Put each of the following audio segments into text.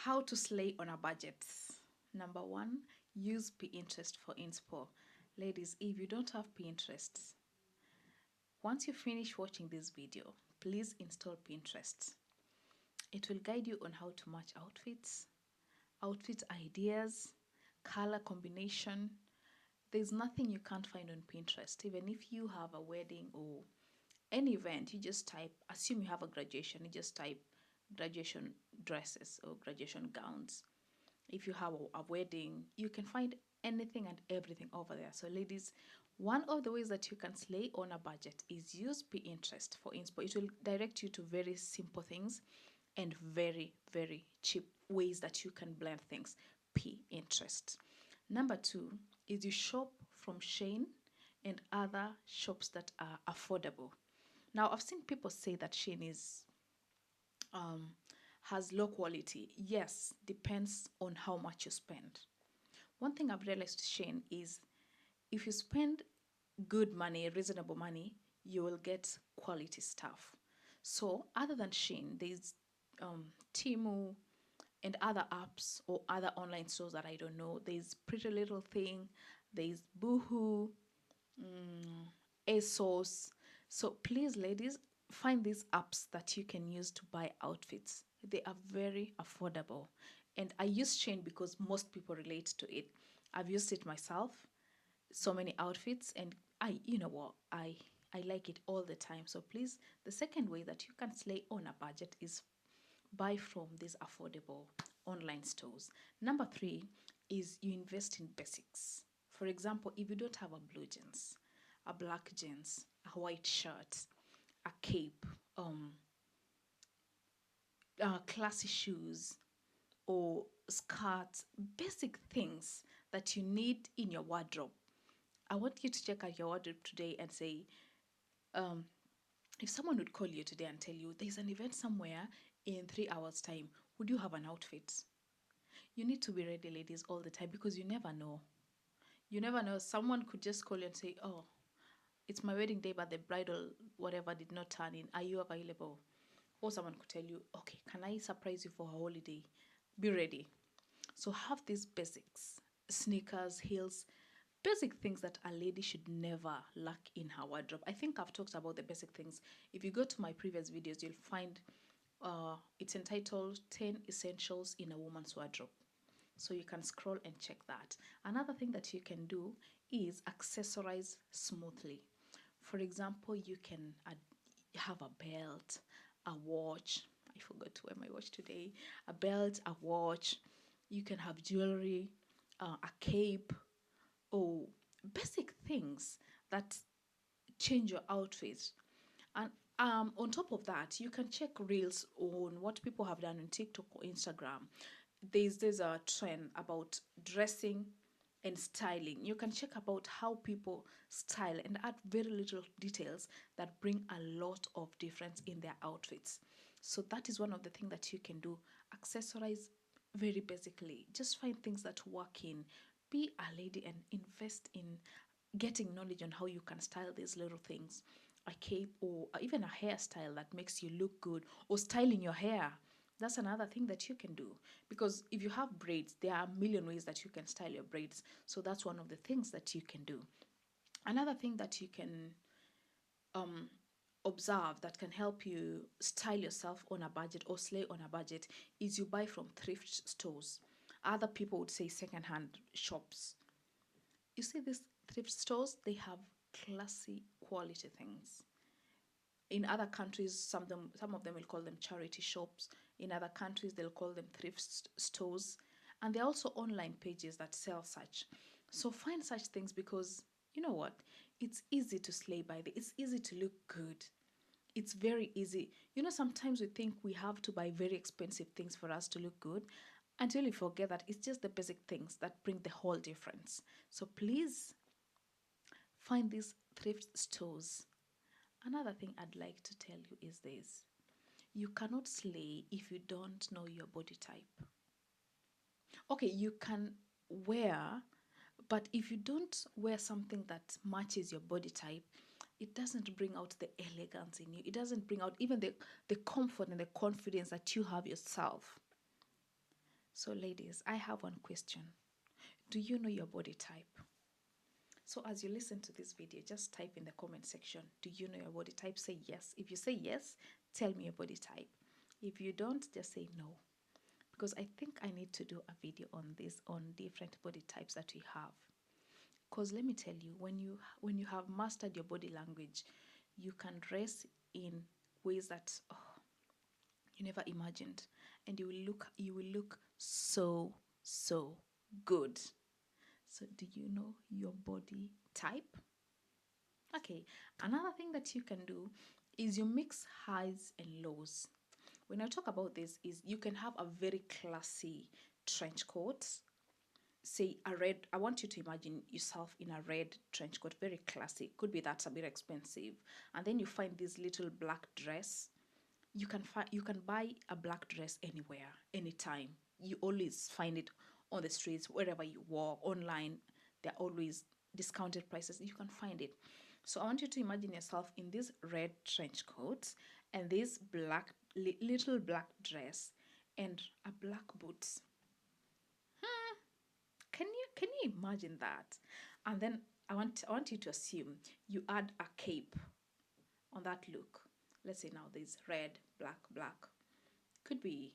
How to slay on a budget. Number one, use Pinterest for inspo. Ladies, if you don't have Pinterest, once you finish watching this video, please install Pinterest. It will guide you on how to match outfits, outfit ideas, color combination. There's nothing you can't find on Pinterest. Even if you have a wedding or any event, you just type, assume you have a graduation, you just type graduation dresses or graduation gowns. If you have a wedding, you can find anything and everything over there. So ladies, one of the ways that you can slay on a budget is use Pinterest for inspo. It will direct you to very simple things and very, very cheap ways that you can blend things. Pinterest. Number two is you shop from Shein and other shops that are affordable. Now, I've seen people say that Shein is um, has low quality. Yes, depends on how much you spend. One thing I've realized with Shein is if you spend good money, reasonable money, you will get quality stuff. So, other than Shein, there's Timu and other apps or other online stores that I don't know. There's Pretty Little Thing, there's Boohoo, ASOS. So please, ladies, find these apps that you can use to buy outfits. They are very affordable. And I use Shein because most people relate to it. I've used it myself, so many outfits, and you know what, I like it all the time. So please, the second way that you can slay on a budget is buy from these affordable online stores. Number three is you invest in basics. For example, if you don't have a blue jeans, a black jeans, a white shirt, a cape, classy shoes, or skirts, basic things that you need in your wardrobe. I want you to check out your wardrobe today and say, if someone would call you today and tell you there's an event somewhere in 3 hours' time, would you have an outfit? You need to be ready, ladies, all the time because you never know. You never know. Someone could just call you and say, oh, it's my wedding day, but the bridal whatever did not turn in. Are you available? Or someone could tell you, okay, can I surprise you for a holiday? Be ready. So have these basics, sneakers, heels, basic things that a lady should never lack in her wardrobe. I think I've talked about the basic things. If you go to my previous videos, you'll find it's entitled 10 Essentials in a Woman's Wardrobe. So you can scroll and check that. Another thing that you can do is accessorize smoothly. For example, you can have a belt, a watch. I forgot to wear my watch today. A belt, a watch. You can have jewelry, a cape, or basic things that change your outfit. And on top of that, you can check reels on what people have done on TikTok or Instagram. There's a trend about dressing and styling. You can check about how people style and add very little details that bring a lot of difference in their outfits. So that is one of the things that you can do. Accessorize very basically. Just find things that work in. Be a lady and invest in getting knowledge on how you can style these little things, a cape or even a hairstyle that makes you look good, or styling your hair. That's another thing that you can do because if you have braids, there are a million ways that you can style your braids. So that's one of the things that you can do. Another thing that you can observe that can help you style yourself on a budget or slay on a budget is you buy from thrift stores. Other people would say secondhand shops. You see these thrift stores, they have classy quality things. In other countries, some of them will call them charity shops. In other countries, they'll call them thrift stores. And there are also online pages that sell such. So find such things because you know what? It's easy to slay by it's easy to look good. It's very easy. You know, sometimes we think we have to buy very expensive things for us to look good until we forget that it's just the basic things that bring the whole difference. So please find these thrift stores. Another thing I'd like to tell you is this: you cannot slay if you don't know your body type. Okay, you can wear, but if you don't wear something that matches your body type, it doesn't bring out the elegance in you. It doesn't bring out even the comfort and the confidence that you have yourself. So, ladies, I have one question. Do you know your body type? So, as you listen to this video, just type in the comment section, do you know your body type? Say yes. If you say yes, tell me your body type. If you don't, just say no. Because I think I need to do a video on this, on different body types that we have. Because let me tell you, when you have mastered your body language, you can dress in ways that you never imagined, and you will look so good. So do you know your body type? Okay, another thing that you can do is you mix highs and lows. When I talk about this, is you can have a very classy trench coat. Say a red, I want you to imagine yourself in a red trench coat, very classic. Could be that's a bit expensive. And then you find this little black dress. You can buy a black dress anywhere, anytime. You always find it on the streets, wherever you walk, online. They're always discounted prices. You can find it. So I want you to imagine yourself in this red trench coat and this little black dress and a black boots. Can you imagine that? And then I want you to assume you add a cape on that look. Let's say now there's red, black, black. Could be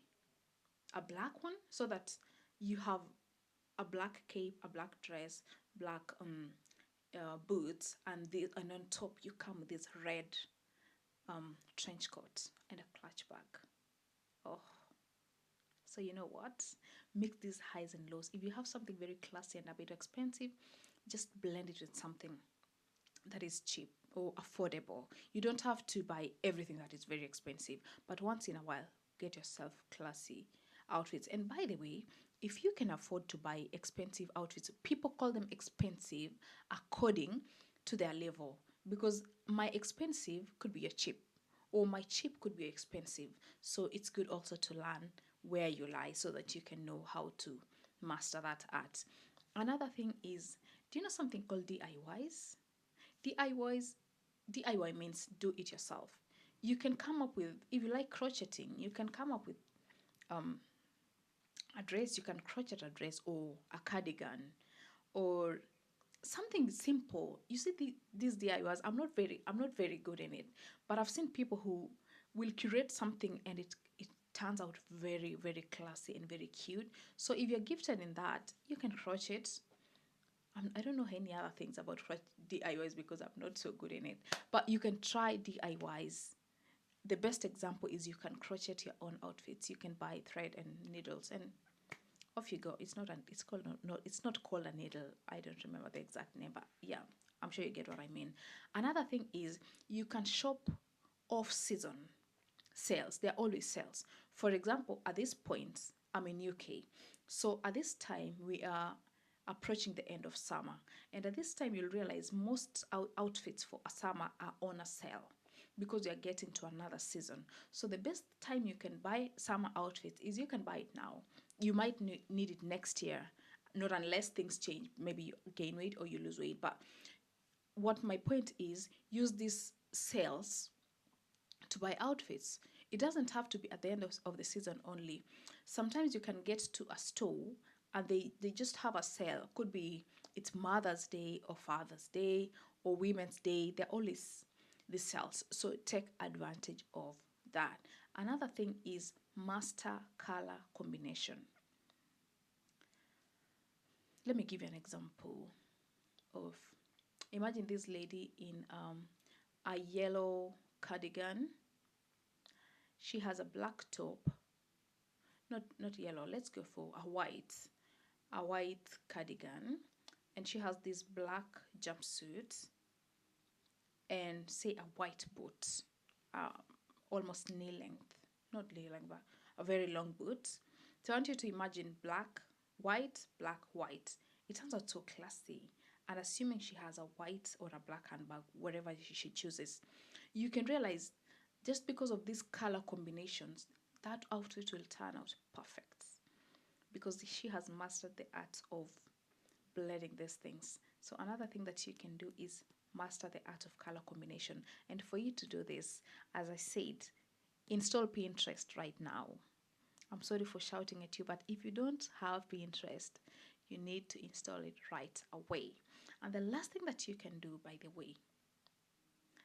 a black one, so that you have a black cape, a black dress, black boots, and on top you come with this red trench coat and a clutch bag. Oh, so you know what? Mix these highs and lows. If you have something very classy and a bit expensive, just blend it with something that is cheap or affordable. You don't have to buy everything that is very expensive, but once in a while, get yourself classy outfits. And by the way, if you can afford to buy expensive outfits, people call them expensive according to their level, because my expensive could be your cheap, or my cheap could be expensive. So it's good also to learn where you lie so that you can know how to master that art. Another thing is, do you know something called DIYs? DIYs, DIY means do it yourself. You can come up with, if you like crocheting, you can come up with um, a dress, you can crochet a dress or a cardigan or something simple. You see these DIYs, I'm not very good in it, but I've seen people who will curate something and it turns out very, very classy and very cute. So if you're gifted in that, you can crochet. I don't know any other things about DIYs because I'm not so good in it. But you can try DIYs. The best example is you can crochet your own outfits. You can buy thread and needles and off you go. It's called no, it's not called a needle. I don't remember the exact name, but yeah, I'm sure you get what I mean. Another thing is you can shop off season sales. There are always sales. For example, at this point, I'm in UK. So at this time, we are approaching the end of summer. And at this time, you'll realize most outfits for a summer are on a sale because you're getting to another season. So the best time you can buy summer outfits is you can buy it now. You might need it next year, not unless things change. Maybe you gain weight or you lose weight. But what my point is, use these sales to buy outfits. It doesn't have to be at the end of the season only. Sometimes you can get to a store and they just have a sale. Could be it's Mother's Day or Father's Day or Women's Day. They're always the sales. So take advantage of that. Another thing is master color combination. Let me give you an example of, imagine this lady in a yellow cardigan. She has a black top, not yellow, let's go for a white cardigan, and she has this black jumpsuit and say a white boot, uh, almost knee length, not knee length, but a very long boot. So I want you to imagine black, white, black, white. It turns out so classy. And assuming she has a white or a black handbag, whatever she chooses, you can realize just because of these color combinations, that outfit will turn out perfect because she has mastered the art of blending these things. So another thing that you can do is master the art of color combination. And for you to do this, as I said, install Pinterest right now. I'm sorry for shouting at you, but if you don't have Pinterest, you need to install it right away. And the last thing that you can do, by the way,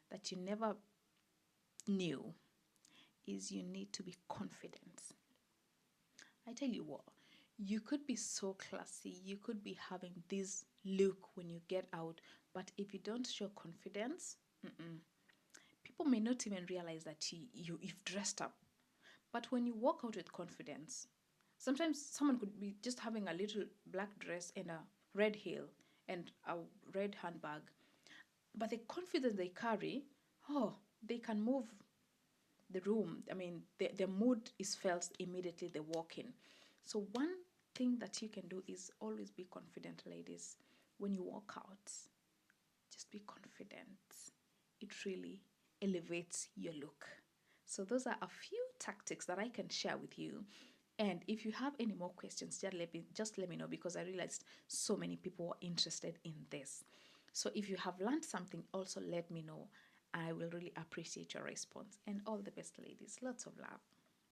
that you never knew, is you need to be confident. I tell you what, you could be so classy, you could be having this look when you get out, but if you don't show confidence, people may not even realize that you've dressed up. But when you walk out with confidence, sometimes someone could be just having a little black dress and a red heel and a red handbag, but the confidence they carry, oh, they can move the room. I mean, their mood is felt immediately they walk in. So, one thing that you can do is always be confident, ladies. When you walk out, just be confident. It really elevates your look. So, those are a few tactics that I can share with you. And if you have any more questions, just let me know, because I realized so many people are interested in this. So if you have learned something, also let me know. I will really appreciate your response. And all the best, ladies. Lots of love.